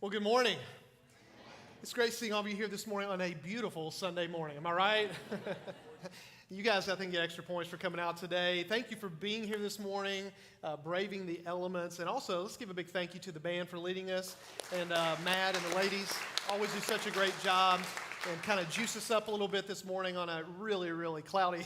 Well, good morning. It's great seeing all of you here this morning on a beautiful Sunday morning. Am I right? You guys, I think, get extra points for coming out today. Thank you for being here this morning, braving the elements. And also, let's give a big thank you to the band for leading us. And Matt and the ladies always do such a great job and kind of juice us up a little bit this morning on a really, really cloudy,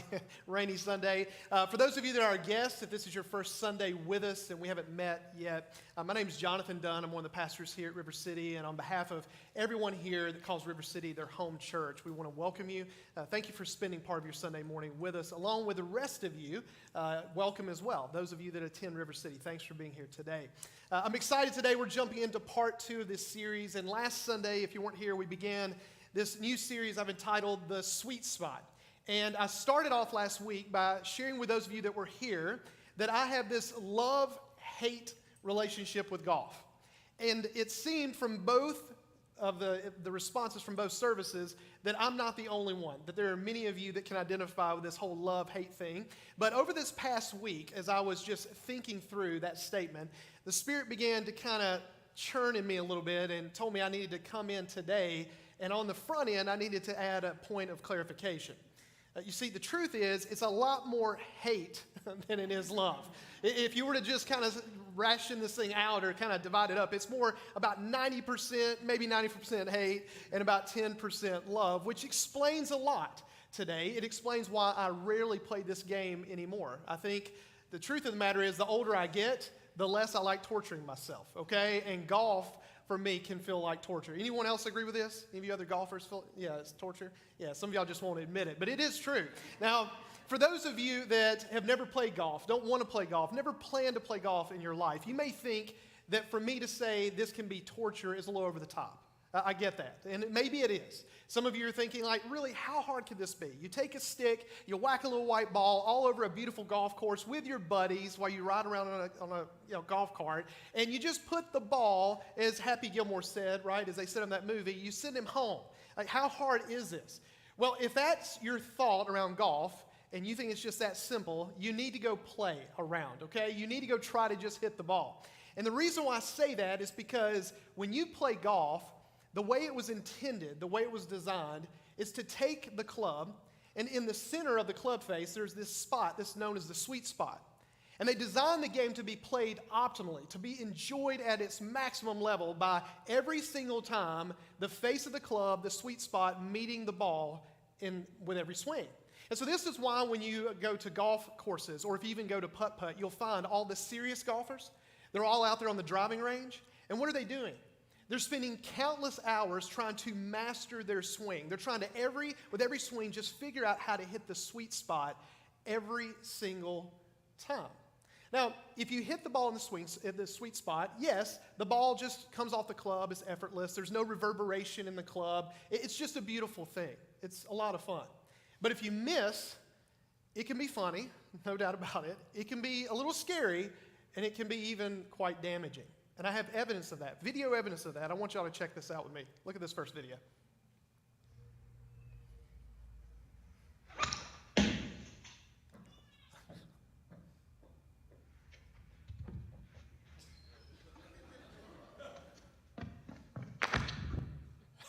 rainy Sunday. For those of you that are guests, if this is your first Sunday with us and we haven't met yet, my name is Jonathan Dunn. I'm one of the pastors here at River City, and on behalf of everyone here that calls River City their home church, we want to welcome you. Thank you for spending part of your Sunday morning with us, along with the rest of you. Welcome as well. Those of you that attend River City, thanks for being here today. I'm excited today. We're jumping into part 2 of this series, and last Sunday, if you weren't here, we began this new series I've entitled The Sweet Spot. And I started off last week by sharing with those of you that were here that I have this love-hate relationship with golf. And it seemed from both of the responses from both services that I'm not the only one, that there are many of you that can identify with this whole love-hate thing. But over this past week, as I was just thinking through that statement, the Spirit began to kind of churn in me a little bit and told me I needed to come in today, and on the front end, I needed to add a point of clarification. You see, the truth is, it's a lot more hate than it is love. If you were to just kind of ration this thing out or kind of divide it up, it's more about 90%, maybe 90% hate, and about 10% love, which explains a lot today. It explains why I rarely play this game anymore. I think the truth of the matter is, the older I get, the less I like torturing myself, okay? And golf, for me, can feel like torture. Anyone else agree with this? Any of you other golfers feel, yeah, it's torture? Yeah, some of y'all just won't admit it, but it is true. Now, for those of you that have never played golf, don't want to play golf, never plan to play golf in your life, you may think that for me to say this can be torture is a little over the top. I get that, and maybe it is. Some of you are thinking, like, really, how hard could this be? You take a stick, you whack a little white ball all over a beautiful golf course with your buddies while you ride around on a golf cart, and you just put the ball, as Happy Gilmore said, right, as they said in that movie, you send him home. Like, how hard is this? Well, if that's your thought around golf, and you think it's just that simple, you need to go play around, okay? You need to go try to just hit the ball. And the reason why I say that is because when you play golf, the way it was intended, the way it was designed, is to take the club, and in the center of the club face, there's this spot that's known as the sweet spot. And they designed the game to be played optimally, to be enjoyed at its maximum level by every single time the face of the club, the sweet spot, meeting the ball with every swing. And so this is why when you go to golf courses, or if you even go to putt-putt, you'll find all the serious golfers. They're all out there on the driving range. And what are they doing? They're spending countless hours trying to master their swing. They're trying to, with every swing, just figure out how to hit the sweet spot every single time. Now, if you hit the ball in the sweet spot, yes, the ball just comes off the club. It's effortless. There's no reverberation in the club. It's just a beautiful thing. It's a lot of fun. But if you miss, it can be funny, no doubt about it. It can be a little scary, and it can be even quite damaging. And I have evidence of that, video evidence of that. I want y'all to check this out with me. Look at this first video.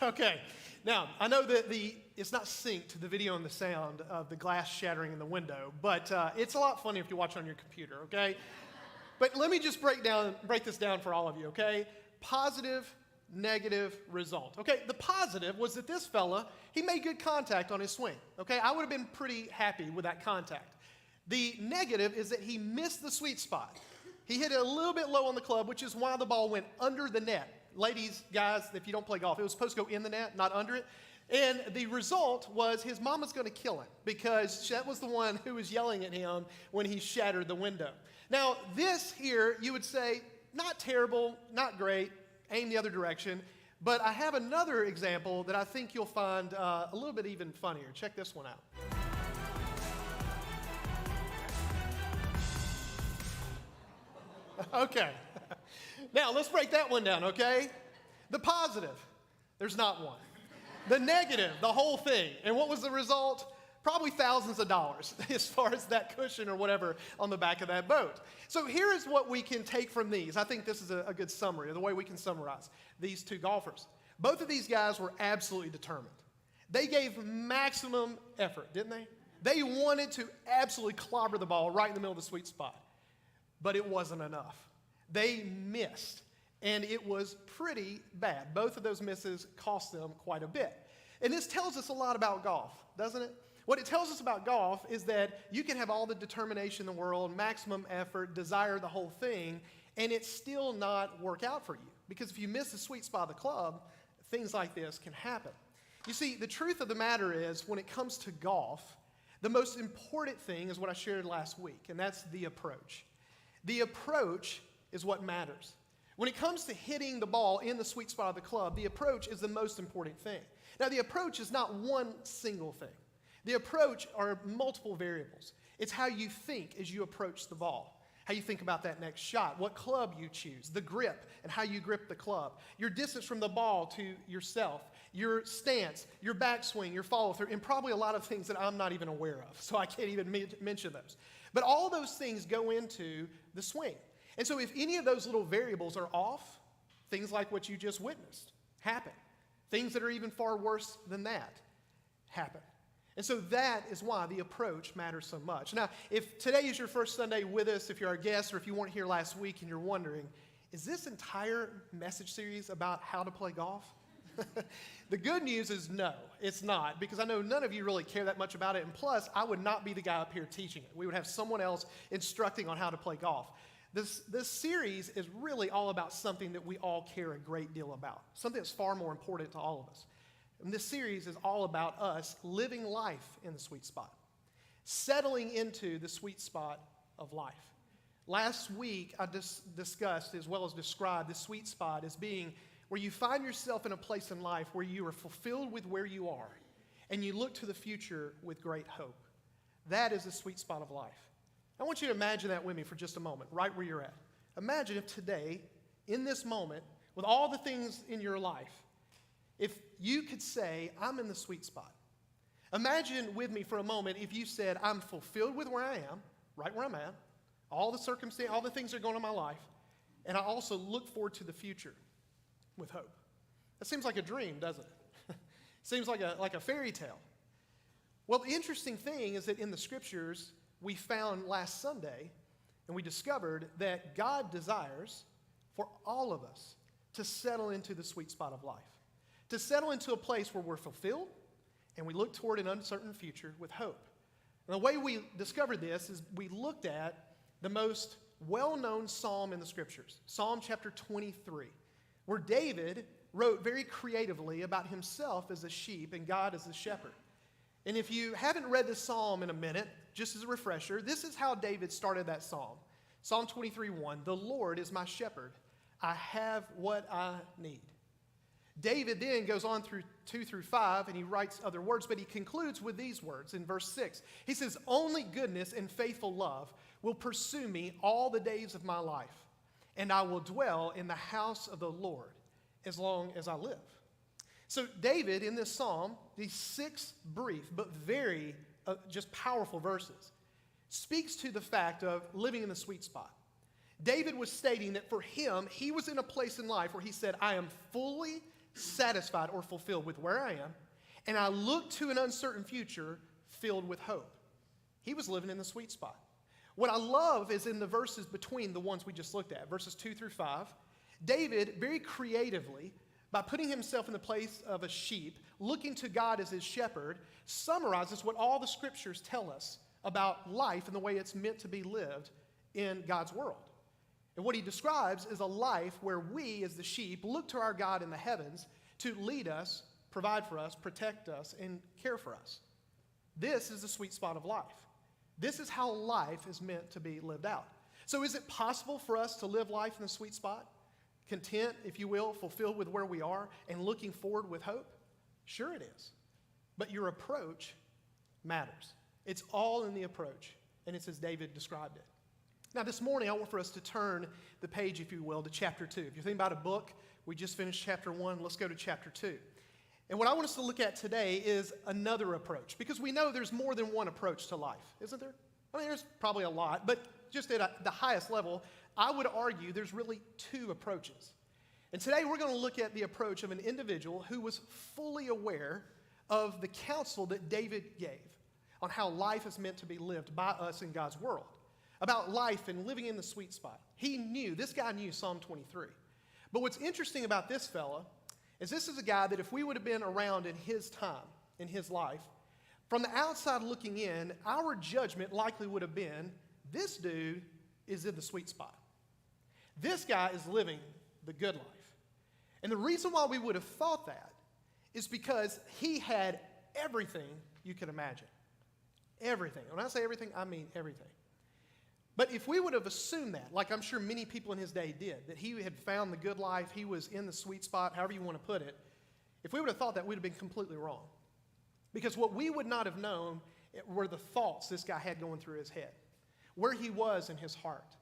Okay, now, I know that it's not synced to the video and the sound of the glass shattering in the window, but it's a lot funnier if you watch it on your computer, okay? But let me just break this down for all of you, okay? Positive, negative result. Okay, the positive was that this fella, he made good contact on his swing, okay? I would have been pretty happy with that contact. The negative is that he missed the sweet spot. He hit it a little bit low on the club, which is why the ball went under the net. Ladies, guys, if you don't play golf, it was supposed to go in the net, not under it. And the result was his mama's going to kill him because that was the one who was yelling at him when he shattered the window. Now, this here, you would say, not terrible, not great, aim the other direction. But I have another example that I think you'll find a little bit even funnier. Check this one out. Okay. Now, let's break that one down, okay? The positive, there's not one. The negative, the whole thing. And what was the result? probably thousands of dollars as far as that cushion or whatever on the back of that boat. So here is what we can take from these. I think this is a good summary of the way we can summarize these two golfers. Both of these guys were absolutely determined. They gave maximum effort, didn't they? They wanted to absolutely clobber the ball right in the middle of the sweet spot. But it wasn't enough. They missed, and it was pretty bad. Both of those misses cost them quite a bit. And this tells us a lot about golf, doesn't it? What it tells us about golf is that you can have all the determination in the world, maximum effort, desire the whole thing, and it still not work out for you. Because if you miss the sweet spot of the club, things like this can happen. You see, the truth of the matter is, when it comes to golf, the most important thing is what I shared last week, and that's the approach. The approach is what matters. When it comes to hitting the ball in the sweet spot of the club, the approach is the most important thing. Now, the approach is not one single thing. The approach are multiple variables. It's how you think as you approach the ball, how you think about that next shot, what club you choose, the grip, and how you grip the club, your distance from the ball to yourself, your stance, your backswing, your follow-through, and probably a lot of things that I'm not even aware of, so I can't even mention those. But all those things go into the swing. And so if any of those little variables are off, things like what you just witnessed happen. Things that are even far worse than that happen. And so that is why the approach matters so much. Now, if today is your first Sunday with us, if you're our guest, or if you weren't here last week and you're wondering, is this entire message series about how to play golf? The good news is no, it's not, because I know none of you really care that much about it, and plus, I would not be the guy up here teaching it. We would have someone else instructing on how to play golf. This series is really all about something that we all care a great deal about, something that's far more important to all of us. And this series is all about us living life in the sweet spot, settling into the sweet spot of life. Last week, I discussed as well as described the sweet spot as being where you find yourself in a place in life where you are fulfilled with where you are and you look to the future with great hope. That is the sweet spot of life. I want you to imagine that with me for just a moment, right where you're at. Imagine if today, in this moment, with all the things in your life, if you could say, I'm in the sweet spot. Imagine with me for a moment if you said, I'm fulfilled with where I am, right where I'm at, all the circumstances, all the things that are going on in my life, and I also look forward to the future with hope. That seems like a dream, doesn't it? Seems like a fairy tale. Well, the interesting thing is that in the scriptures, we found last Sunday, and we discovered that God desires for all of us to settle into the sweet spot of life, to settle into a place where we're fulfilled and we look toward an uncertain future with hope. And the way we discovered this is we looked at the most well-known psalm in the scriptures, Psalm chapter 23, where David wrote very creatively about himself as a sheep and God as a shepherd. And if you haven't read this psalm in a minute, just as a refresher, this is how David started that psalm. Psalm 23:1, the Lord is my shepherd. I have what I need. David then goes on through 2 through 5, and he writes other words, but he concludes with these words in verse 6. He says, only goodness and faithful love will pursue me all the days of my life, and I will dwell in the house of the Lord as long as I live. So David, in this psalm, these 6 brief but very just powerful verses, speaks to the fact of living in the sweet spot. David was stating that for him, he was in a place in life where he said, I am fully satisfied or fulfilled with where I am, and I look to an uncertain future filled with hope. He was living in the sweet spot. What I love is in the verses between the ones we just looked at, verses 2 through 5, David very creatively, by putting himself in the place of a sheep, looking to God as his shepherd, summarizes what all the scriptures tell us about life and the way it's meant to be lived in God's world. And what he describes is a life where we, as the sheep, look to our God in the heavens to lead us, provide for us, protect us, and care for us. This is the sweet spot of life. This is how life is meant to be lived out. So is it possible for us to live life in the sweet spot? Content, if you will, fulfilled with where we are, and looking forward with hope? Sure it is. But your approach matters. It's all in the approach, and it's as David described it. Now, this morning, I want for us to turn the page, if you will, to chapter 2. If you're thinking about a book, we just finished chapter 1. Let's go to chapter 2. And what I want us to look at today is another approach, because we know there's more than one approach to life, isn't there? I mean, there's probably a lot, but just at the highest level, I would argue there's really two approaches. And today we're going to look at the approach of an individual who was fully aware of the counsel that David gave on how life is meant to be lived by us in God's world, about life and living in the sweet spot. This guy knew Psalm 23. But what's interesting about this fella is this is a guy that if we would have been around in his time, in his life, from the outside looking in, our judgment likely would have been, this dude is in the sweet spot. This guy is living the good life. And the reason why we would have thought that is because he had everything you can imagine. Everything. When I say everything, I mean everything. But if we would have assumed that, like I'm sure many people in his day did, that he had found the good life, he was in the sweet spot, however you want to put it, if we would have thought that, we'd have been completely wrong. Because what we would not have known were the thoughts this guy had going through his head, where he was in his heart.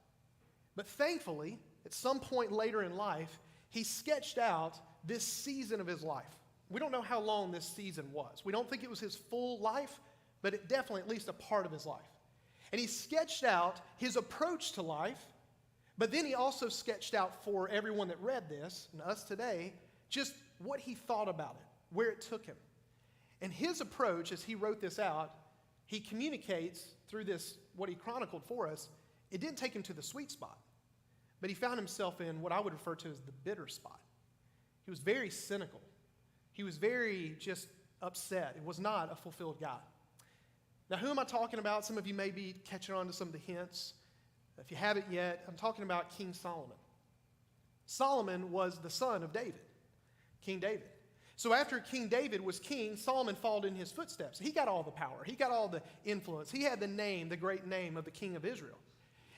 But thankfully, at some point later in life, he sketched out this season of his life. We don't know how long this season was. We don't think it was his full life, but it definitely at least a part of his life. And he sketched out his approach to life, but then he also sketched out for everyone that read this, and us today, just what he thought about it, where it took him. And his approach, as he wrote this out, he communicates through this, what he chronicled for us, it didn't take him to the sweet spot, but he found himself in what I would refer to as the bitter spot. He was very cynical. He was very just upset. It was not a fulfilled guy. Now, who am I talking about? Some of you may be catching on to some of the hints. If you haven't yet, I'm talking about King Solomon. Solomon was the son of David, King David. So after King David was king, Solomon followed in his footsteps. He got all the power. He got all the influence. He had the name, the great name of the king of Israel.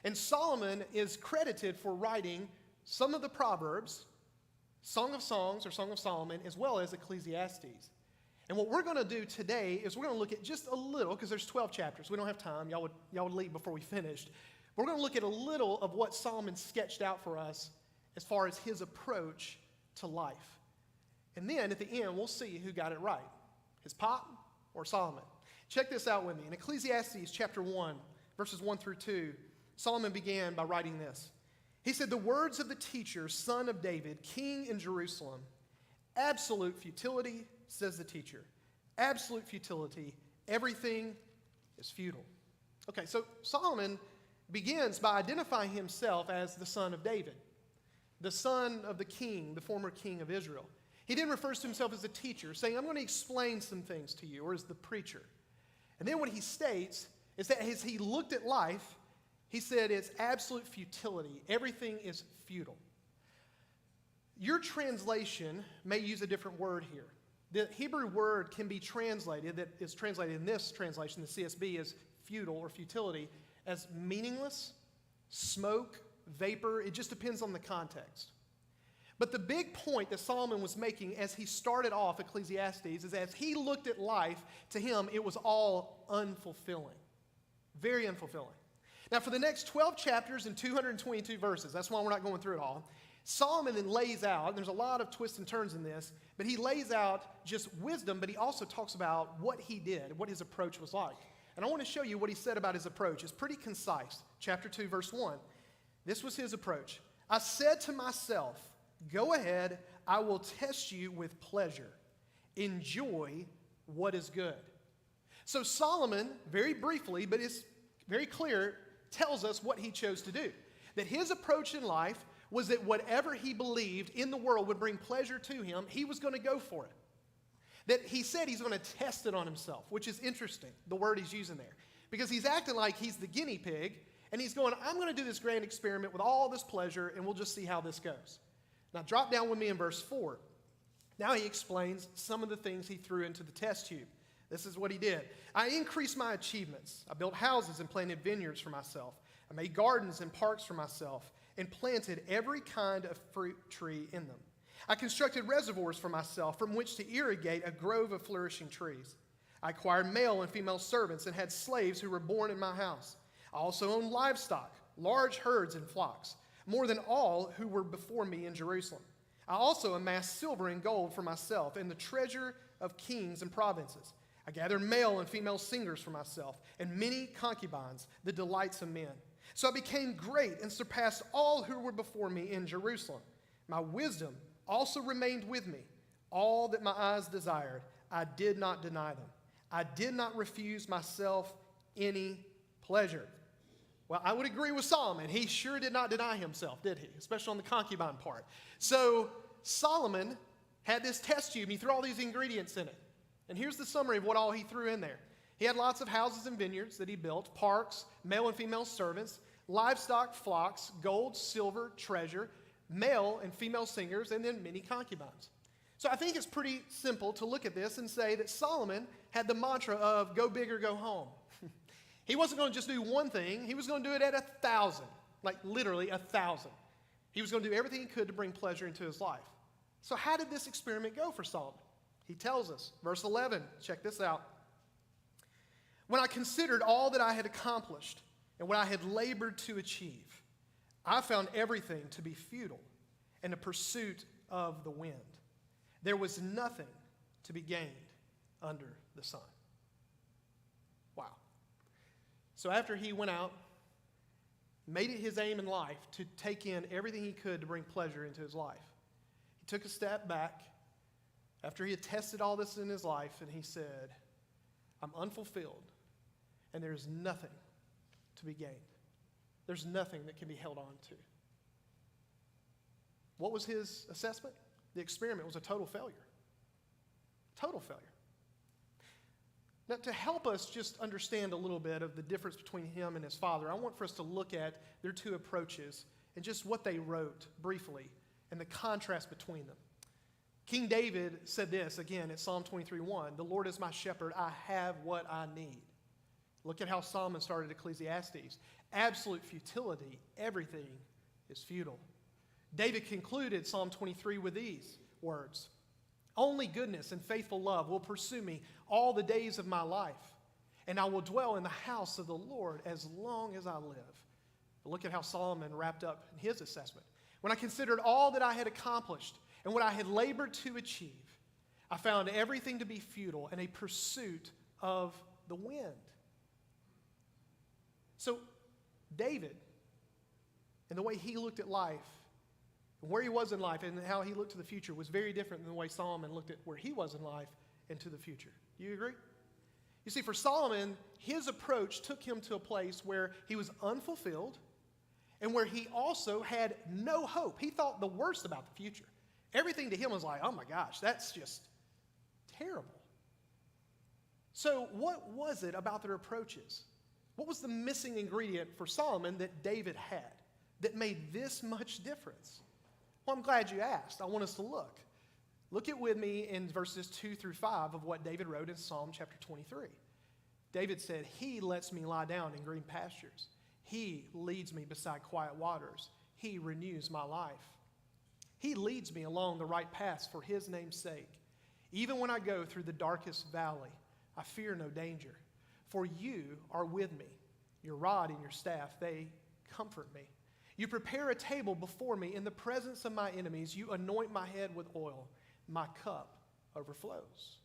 And Solomon is credited for writing some of the Proverbs, Song of Songs or Song of Solomon, as well as Ecclesiastes. And what we're going to do today is we're going to look at just a little, because there's 12 chapters. We don't have time. Y'all would leave before we finished. We're going to look at a little of what Solomon sketched out for us as far as his approach to life. And then at the end, we'll see who got it right, his pop or Solomon. Check this out with me. In Ecclesiastes chapter 1, verses 1 through 2, Solomon began by writing this. He said, "The words of the teacher, son of David, king in Jerusalem, absolute futility, says the teacher. Absolute futility. Everything is futile." Okay, so Solomon begins by identifying himself as the son of David, the son of the king, the former king of Israel. He then refers to himself as the teacher, saying, I'm going to explain some things to you, or as the preacher. And then what he states is that as he looked at life, he said it's absolute futility. Everything is futile. Your translation may use a different word here. The Hebrew word can be translated, that is translated in this translation, the CSB, as futile or futility, as meaningless, smoke, vapor. It just depends on the context. But the big point that Solomon was making as he started off Ecclesiastes is as he looked at life, to him, it was all unfulfilling. Very unfulfilling. Now, for the next 12 chapters and 222 verses, that's why we're not going through it all, Solomon then lays out, and there's a lot of twists and turns in this, but he lays out just wisdom, but he also talks about what he did, what his approach was like. And I want to show you what he said about his approach. It's pretty concise. Chapter 2, verse 1. This was his approach. I said to myself, go ahead, I will test you with pleasure. Enjoy what is good. So Solomon, very briefly, but it's very clear, tells us what he chose to do. That his approach in life was that whatever he believed in the world would bring pleasure to him, he was going to go for it. That he said he's going to test it on himself, which is interesting, the word he's using there. Because he's acting like he's the guinea pig, and he's going, I'm going to do this grand experiment with all this pleasure, and we'll just see how this goes. Now drop down with me in verse 4. Now he explains some of the things he threw into the test tube. This is what he did. I increased my achievements. I built houses and planted vineyards for myself. I made gardens and parks for myself and planted every kind of fruit tree in them. I constructed reservoirs for myself from which to irrigate a grove of flourishing trees. I acquired male and female servants and had slaves who were born in my house. I also owned livestock, large herds and flocks, more than all who were before me in Jerusalem. I also amassed silver and gold for myself and the treasure of kings and provinces. I gathered male and female singers for myself and many concubines, the delights of men. So I became great and surpassed all who were before me in Jerusalem. My wisdom also remained with me. All that my eyes desired, I did not deny them. I did not refuse myself any pleasure. Well, I would agree with Solomon. He sure did not deny himself, did he? Especially on the concubine part. So Solomon had this test tube, and he threw all these ingredients in it. And here's the summary of what all he threw in there. He had lots of houses and vineyards that he built, parks, male and female servants, livestock, flocks, gold, silver, treasure, male and female singers, and then many concubines. So I think it's pretty simple to look at this and say that Solomon had the mantra of go big or go home. He wasn't going to just do one thing. He was going to do it at 1,000, like literally 1,000. He was going to do everything he could to bring pleasure into his life. So how did this experiment go for Solomon? He tells us, verse 11, check this out. When I considered all that I had accomplished and what I had labored to achieve, I found everything to be futile and a pursuit of the wind. There was nothing to be gained under the sun. Wow. So after he went out, made it his aim in life to take in everything he could to bring pleasure into his life, he took a step back after he had tested all this in his life, and he said, I'm unfulfilled, and there's nothing to be gained. There's nothing that can be held on to. What was his assessment? The experiment was a total failure. Total failure. Now, to help us just understand a little bit of the difference between him and his father, I want for us to look at their two approaches and just what they wrote briefly and the contrast between them. King David said this, again, at Psalm 23:1, the Lord is my shepherd, I have what I need. Look at how Solomon started Ecclesiastes. Absolute futility, everything is futile. David concluded Psalm 23 with these words, only goodness and faithful love will pursue me all the days of my life, and I will dwell in the house of the Lord as long as I live. But look at how Solomon wrapped up in his assessment. When I considered all that I had accomplished and what I had labored to achieve, I found everything to be futile and a pursuit of the wind. So David, and the way he looked at life, where he was in life and how he looked to the future was very different than the way Solomon looked at where he was in life and to the future. Do you agree? You see, for Solomon, his approach took him to a place where he was unfulfilled and where he also had no hope. He thought the worst about the future. Everything to him was like, oh my gosh, that's just terrible. So what was it about their approaches? What was the missing ingredient for Solomon that David had that made this much difference? Well, I'm glad you asked. I want us to look. Look at with me in verses 2 through 5 of what David wrote in Psalm chapter 23. David said, he lets me lie down in green pastures. He leads me beside quiet waters. He renews my life. He leads me along the right paths for his name's sake. Even when I go through the darkest valley, I fear no danger. For you are with me. Your rod and your staff, they comfort me. You prepare a table before me in the presence of my enemies. You anoint my head with oil. My cup overflows.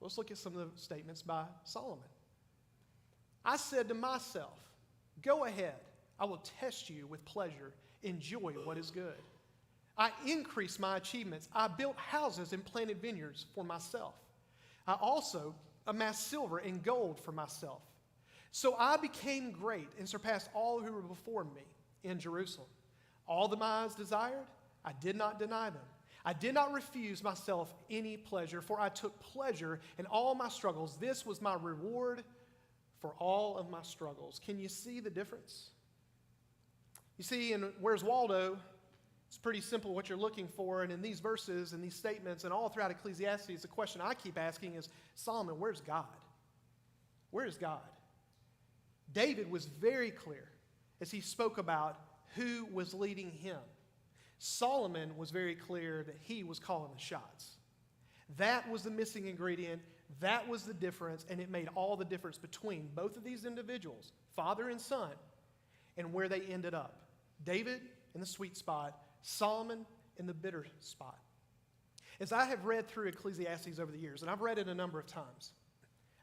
Let's look at some of the statements by Solomon. I said to myself, go ahead. I will test you with pleasure. Enjoy what is good. I increased my achievements. I built houses and planted vineyards for myself. I also amassed silver and gold for myself. So I became great and surpassed all who were before me in Jerusalem. All that my eyes desired, I did not deny them. I did not refuse myself any pleasure, for I took pleasure in all my struggles. This was my reward for all of my struggles. Can you see the difference? You see, in Where's Waldo, it's pretty simple what you're looking for. And in these verses and these statements and all throughout Ecclesiastes, the question I keep asking is, Solomon, where's God? Where is God? David was very clear as he spoke about who was leading him. Solomon was very clear that he was calling the shots. That was the missing ingredient. That was the difference, and it made all the difference between both of these individuals, father and son, and where they ended up. David in the sweet spot, Solomon in the bitter spot. As I have read through Ecclesiastes over the years, and I've read it a number of times,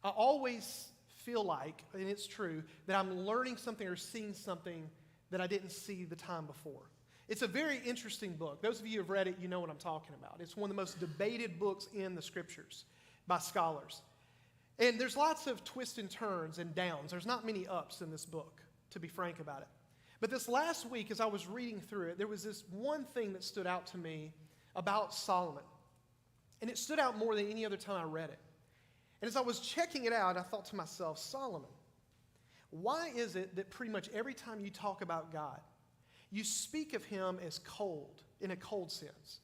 I always feel like, and it's true, that I'm learning something or seeing something that I didn't see the time before. It's a very interesting book. Those of you who have read it, you know what I'm talking about. It's one of the most debated books in the scriptures by scholars. And there's lots of twists and turns and downs. There's not many ups in this book, to be frank about it. But this last week, as I was reading through it, there was this one thing that stood out to me about Solomon. And it stood out more than any other time I read it. And as I was checking it out, I thought to myself, Solomon, why is it that pretty much every time you talk about God, you speak of him as cold, in a cold sense,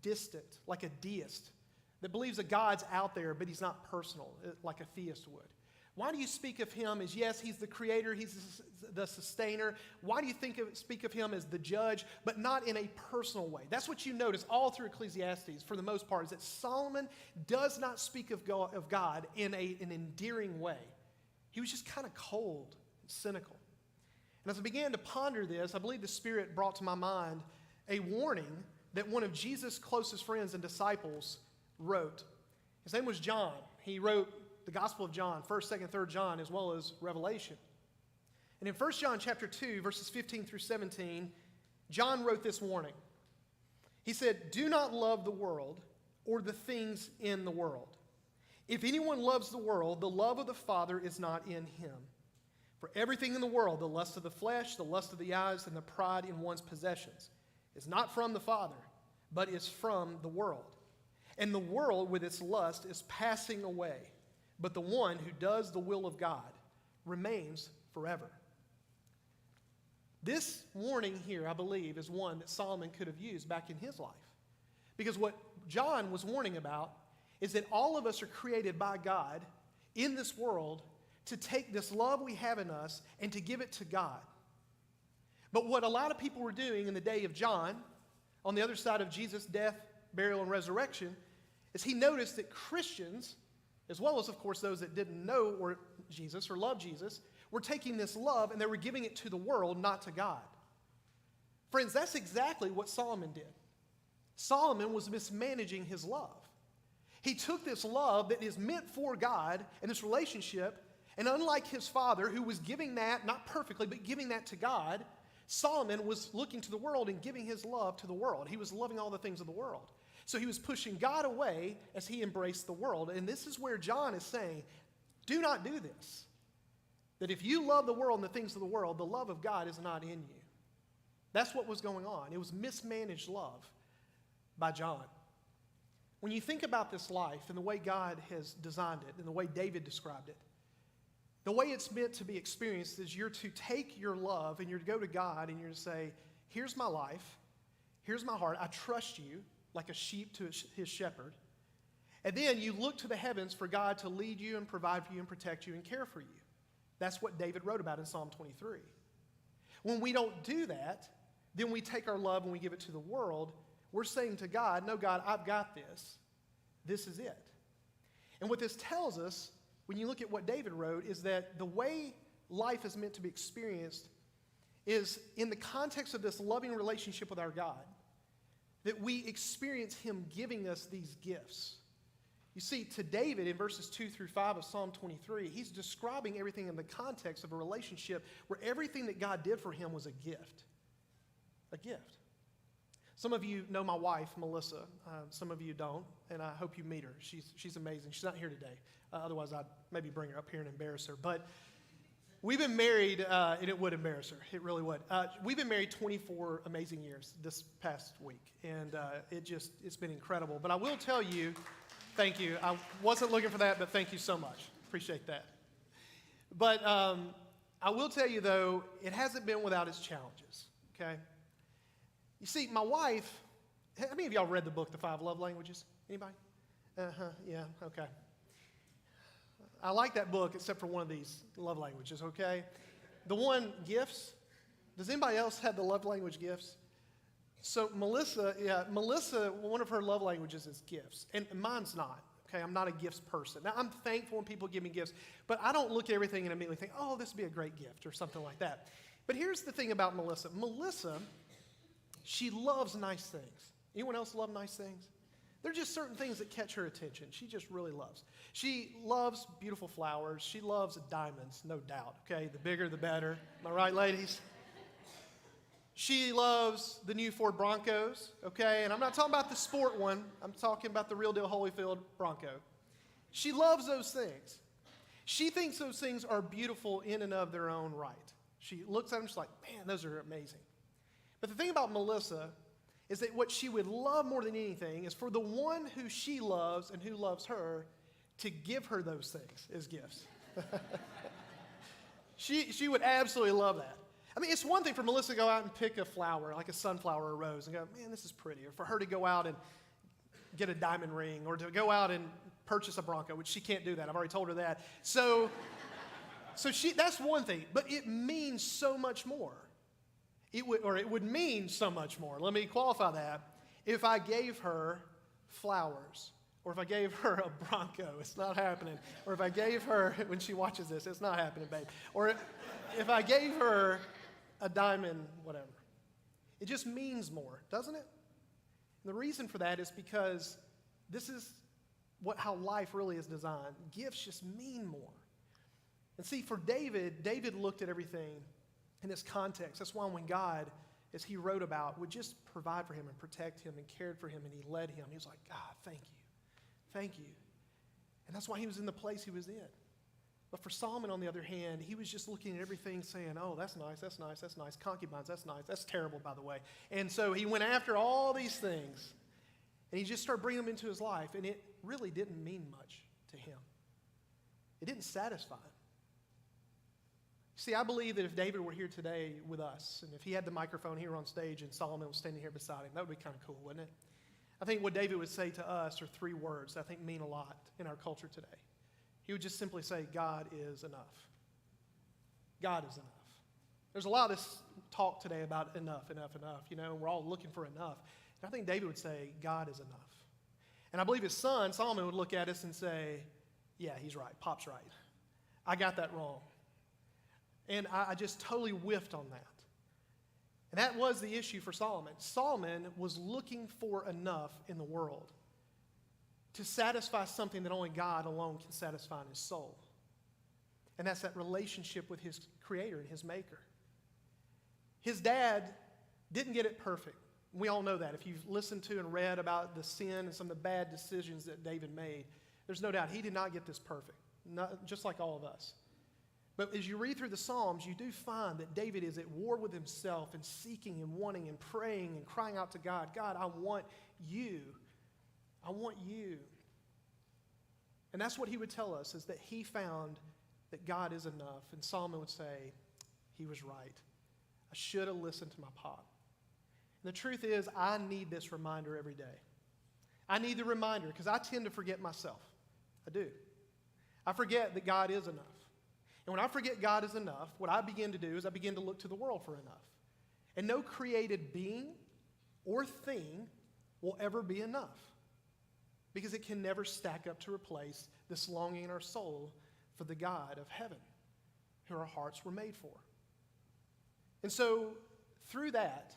distant, like a deist, that believes that God's out there, but he's not personal, like a theist would? Why do you speak of him as, yes, he's the creator, he's the sustainer? Why do you speak of him as the judge, but not in a personal way? That's what you notice all through Ecclesiastes, for the most part, is that Solomon does not speak of God in an endearing way. He was just kind of cold and cynical. And as I began to ponder this, I believe the Spirit brought to my mind a warning that one of Jesus' closest friends and disciples wrote. His name was John. He wrote the Gospel of John, 1st, 2nd, 3rd John, as well as Revelation. And in 1 John chapter 2, verses 15 through 17, John wrote this warning. He said, "Do not love the world or the things in the world. If anyone loves the world, the love of the Father is not in him. For everything in the world, the lust of the flesh, the lust of the eyes, and the pride in one's possessions, is not from the Father, but is from the world. And the world with its lust is passing away, but the one who does the will of God remains forever." This warning here, I believe, is one that Solomon could have used back in his life. Because what John was warning about is that all of us are created by God in this world to take this love we have in us and to give it to God. But what a lot of people were doing in the day of John, on the other side of Jesus' death, burial, and resurrection, is he noticed that Christians, as well as, of course, those that didn't know Jesus or love Jesus, were taking this love and they were giving it to the world, not to God. Friends, that's exactly what Solomon did. Solomon was mismanaging his love. He took this love that is meant for God and this relationship, and unlike his father, who was giving that, not perfectly, but giving that to God, Solomon was looking to the world and giving his love to the world. He was loving all the things of the world. So he was pushing God away as he embraced the world. And this is where John is saying, do not do this. That if you love the world and the things of the world, the love of God is not in you. That's what was going on. It was mismanaged love by John. When you think about this life and the way God has designed it and the way David described it, the way it's meant to be experienced is you're to take your love and you're to go to God and you're to say, here's my life, here's my heart, I trust you like a sheep to his shepherd. And then you look to the heavens for God to lead you and provide for you and protect you and care for you. That's what David wrote about in Psalm 23. When we don't do that, then we take our love and we give it to the world. We're saying to God, no, God, I've got this. This is it. And what this tells us, when you look at what David wrote, is that the way life is meant to be experienced is in the context of this loving relationship with our God, that we experience him giving us these gifts. You see, to David, in verses 2 through 5 of Psalm 23, he's describing everything in the context of a relationship where everything that God did for him was a gift. A gift. Some of you know my wife, Melissa. Some of you don't, and I hope you meet her. She's amazing. She's not here today. Otherwise, I'd maybe bring her up here and embarrass her. But we've been married, and it would embarrass her. It really would. We've been married 24 amazing years this past week, and it's been incredible. But I will tell you, thank you. I wasn't looking for that, but thank you so much. Appreciate that. But I will tell you, though, it hasn't been without its challenges, okay? You see, my wife, how many of y'all read the book, The 5 Love Languages? Anybody? Yeah, okay. I like that book except for one of these love languages, okay? The one, gifts. Does anybody else have the love language gifts? So Melissa, one of her love languages is gifts, and mine's not, okay? I'm not a gifts person. Now, I'm thankful when people give me gifts, but I don't look at everything and immediately think, oh, this would be a great gift or something like that. But here's the thing about Melissa. Melissa, she loves nice things. Anyone else love nice things? There are just certain things that catch her attention. She just really loves. She loves beautiful flowers. She loves diamonds, no doubt. Okay, the bigger the better. Am I right, ladies? She loves the new Ford Broncos, okay? And I'm not talking about the sport one. I'm talking about the real deal Holyfield Bronco. She loves those things. She thinks those things are beautiful in and of their own right. She looks at them, she's like, man, those are amazing. But the thing about Melissa is that what she would love more than anything is for the one who she loves and who loves her to give her those things as gifts. She would absolutely love that. I mean, it's one thing for Melissa to go out and pick a flower, like a sunflower or a rose, and go, man, this is pretty. Or for her to go out and get a diamond ring, or to go out and purchase a Bronco, which she can't do that. I've already told her that. So that's one thing. But it means so much more. It would mean so much more. Let me qualify that. If I gave her flowers, or if I gave her a Bronco, it's not happening. Or if I gave her, when she watches this, it's not happening, babe. Or if I gave her a diamond, whatever. It just means more, doesn't it? And the reason for that is because this is how life really is designed. Gifts just mean more. And see, for David looked at everything in this context. That's why when God, as he wrote about, would just provide for him and protect him and cared for him and he led him, he was like, God, thank you. Thank you. And that's why he was in the place he was in. But for Solomon, on the other hand, he was just looking at everything saying, oh, that's nice, that's nice, that's nice. Concubines, that's nice. That's terrible, by the way. And so he went after all these things. And he just started bringing them into his life. And it really didn't mean much to him. It didn't satisfy him. See, I believe that if David were here today with us, and if he had the microphone here on stage and Solomon was standing here beside him, that would be kind of cool, wouldn't it? I think what David would say to us are three words that I think mean a lot in our culture today. He would just simply say, God is enough. God is enough. There's a lot of this talk today about enough, enough, enough, and we're all looking for enough. And I think David would say, God is enough. And I believe his son, Solomon, would look at us and say, yeah, he's right. Pop's right. I got that wrong. And I just totally whiffed on that. And that was the issue for Solomon. Solomon was looking for enough in the world to satisfy something that only God alone can satisfy in his soul. And that's that relationship with his creator and his maker. His dad didn't get it perfect. We all know that. If you've listened to and read about the sin and some of the bad decisions that David made, there's no doubt he did not get this perfect, just like all of us. But as you read through the Psalms, you do find that David is at war with himself and seeking and wanting and praying and crying out to God, God, I want you. I want you. And that's what he would tell us, is that he found that God is enough. And Solomon would say, he was right. I should have listened to my pop. And the truth is, I need this reminder every day. I need the reminder because I tend to forget myself. I do. I forget that God is enough. And when I forget God is enough, what I begin to do is I begin to look to the world for enough. And no created being or thing will ever be enough, because it can never stack up to replace this longing in our soul for the God of heaven, who our hearts were made for. And so through that,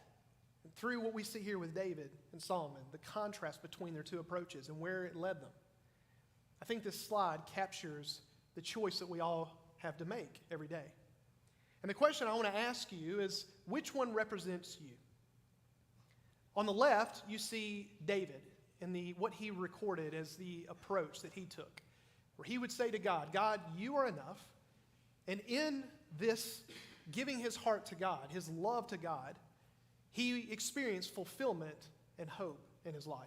and through what we see here with David and Solomon, the contrast between their two approaches and where it led them, I think this slide captures the choice that we all have to make every day. And the question I want to ask you is, which one represents you? On the left, you see David and what he recorded as the approach that he took, where he would say to God, God, you are enough. And in this giving his heart to God, his love to God, he experienced fulfillment and hope in his life.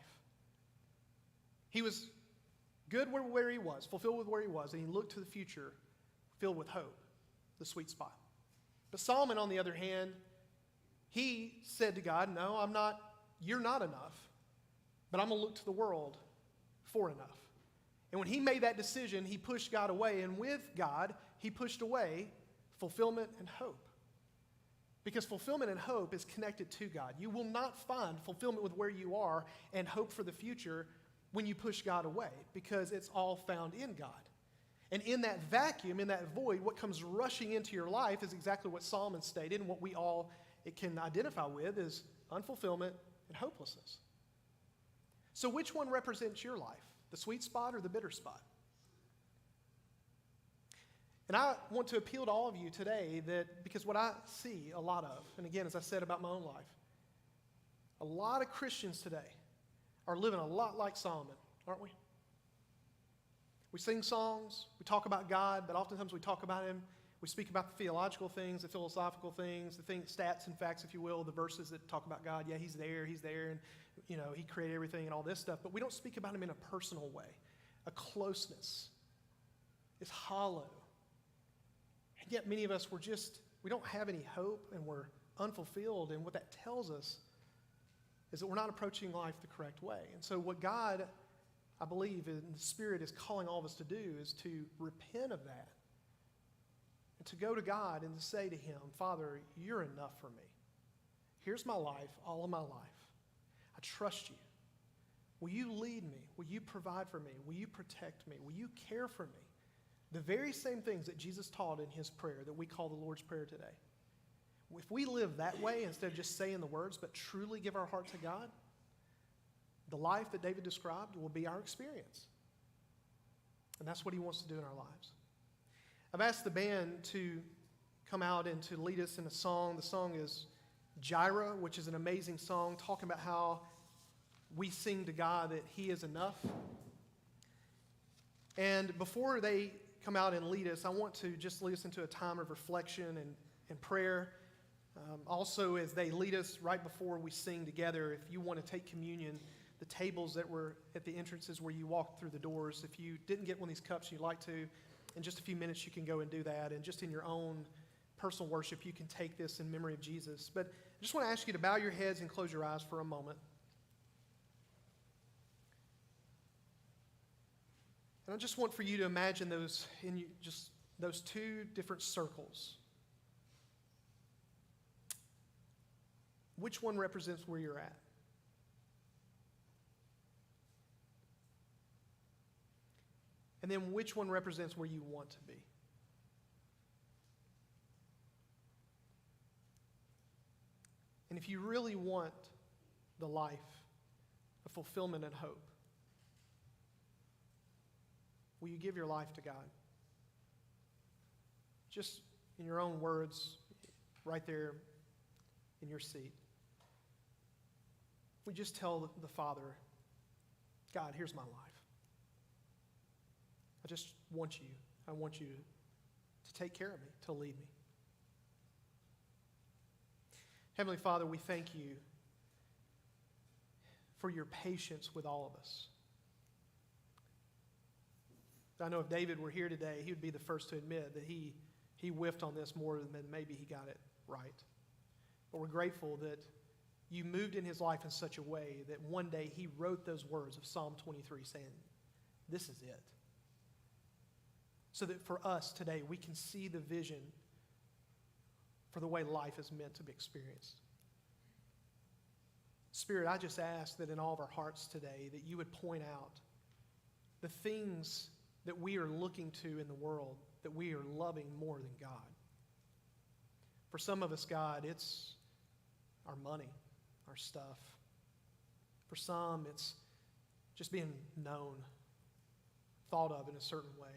He was good where he was, fulfilled with where he was, and he looked to the future filled with hope, the sweet spot. But Solomon, on the other hand, he said to God, no, you're not enough, but I'm going to look to the world for enough. And when he made that decision, he pushed God away, and with God, he pushed away fulfillment and hope. Because fulfillment and hope is connected to God. You will not find fulfillment with where you are and hope for the future when you push God away, because it's all found in God. And in that vacuum, in that void, what comes rushing into your life is exactly what Solomon stated, and what we all can identify with is unfulfillment and hopelessness. So which one represents your life? The sweet spot or the bitter spot? And I want to appeal to all of you today that because what I see a lot of, and again, as I said about my own life, a lot of Christians today are living a lot like Solomon, aren't we? We sing songs, we talk about God, but oftentimes we talk about Him. We speak about the theological things, the philosophical things, the things, stats and facts, if you will, the verses that talk about God. Yeah, He's there, and He created everything and all this stuff. But we don't speak about Him in a personal way. A closeness is hollow. And yet many of us, we don't have any hope and we're unfulfilled. And what that tells us is that we're not approaching life the correct way. And so what God, I believe, in the Spirit is calling all of us to do is to repent of that. And to go to God and to say to Him, Father, you're enough for me. Here's my life, all of my life. I trust you. Will you lead me? Will you provide for me? Will you protect me? Will you care for me? The very same things that Jesus taught in His prayer that we call the Lord's Prayer today. If we live that way instead of just saying the words, but truly give our heart to God, the life that David described will be our experience. And that's what He wants to do in our lives. I've asked the band to come out and to lead us in a song. The song is Jireh, which is an amazing song talking about how we sing to God that He is enough. And before they come out and lead us, I want to just lead us into a time of reflection and prayer. Also, as they lead us right before we sing together, if you want to take communion, the tables that were at the entrances where you walked through the doors, if you didn't get one of these cups and you'd like to, in just a few minutes you can go and do that. And just in your own personal worship, you can take this in memory of Jesus. But I just want to ask you to bow your heads and close your eyes for a moment. And I just want for you to imagine those two different circles. Which one represents where you're at? And then which one represents where you want to be? And if you really want the life of fulfillment and hope, will you give your life to God? Just in your own words, right there in your seat. We just tell the Father, God, here's my life. I just want you. I want you to take care of me, to lead me. Heavenly Father, we thank you for your patience with all of us. I know if David were here today, he would be the first to admit that he whiffed on this more than maybe he got it right. But we're grateful that you moved in his life in such a way that one day he wrote those words of Psalm 23 saying, this is it. So that for us today, we can see the vision for the way life is meant to be experienced. Spirit, I just ask that in all of our hearts today that you would point out the things that we are looking to in the world that we are loving more than God. For some of us, God, it's our money, our stuff. For some, it's just being known, thought of in a certain way.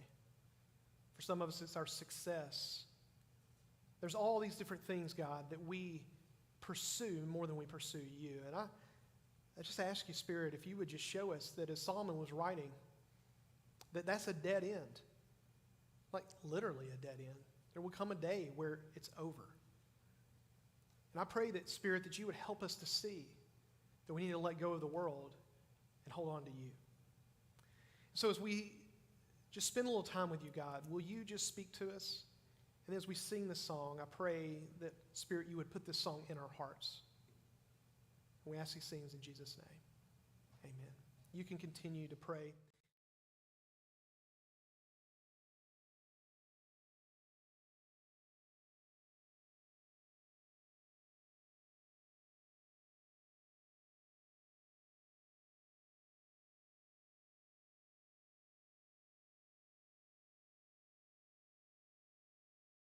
For some of us, it's our success. There's all these different things, God, that we pursue more than we pursue you. And I just ask you, Spirit, if you would just show us that as Solomon was writing, that's a dead end. Like literally a dead end. There will come a day where it's over. And I pray that, Spirit, that you would help us to see that we need to let go of the world and hold on to you. So as we just spend a little time with you, God, will you just speak to us? And as we sing this song, I pray that, Spirit, you would put this song in our hearts. And we ask these things in Jesus' name. Amen. You can continue to pray.